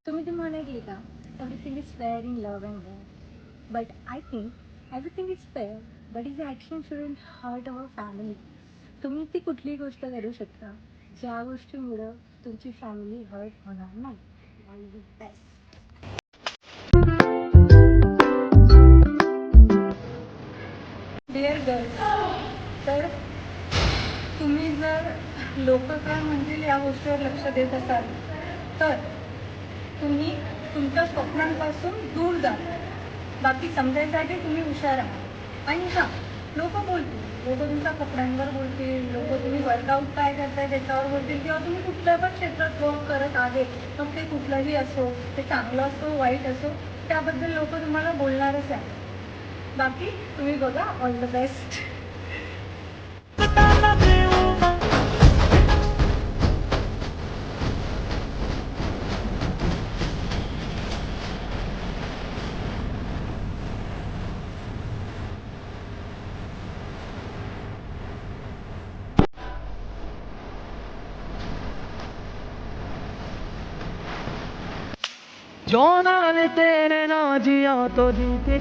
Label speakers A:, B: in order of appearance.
A: तुम्ही ती म्हण ऐकली का? Everything is fair in love and war. But I think everything is fair, but is action shouldn't hurt our family. तुम्ही ती कुठलीही गोष्ट करू शकता, ज्या गोष्टीमुळं तुमची फॅमिली हर्ट होणार नाही. All the best. Dear girls, तर तुम्ही जर लोक काय म्हणतील या गोष्टीवर लक्ष देत असाल तर तुम्ही तुमच्या स्वप्नांपासून दूर जा. बाकी समजायसाठी तुम्ही हुशार आहात. आणि हां, लोक बोलतील, लोक तुमच्या कपड्यांवर बोलतील, लोक तुम्ही वर्कआउट काय करताय त्याच्यावर बोलतील, किंवा तुम्ही कुठल्या पण क्षेत्रात वर्क करत आहे, मग ते कुठलंही असो, ते चांगलं असो वाईट असो, त्याबद्दल लोक तुम्हाला बोलणारच आहे. बाकी तुम्ही बघा. All the best.
B: जो नाम तेरे ना जिया तो जीते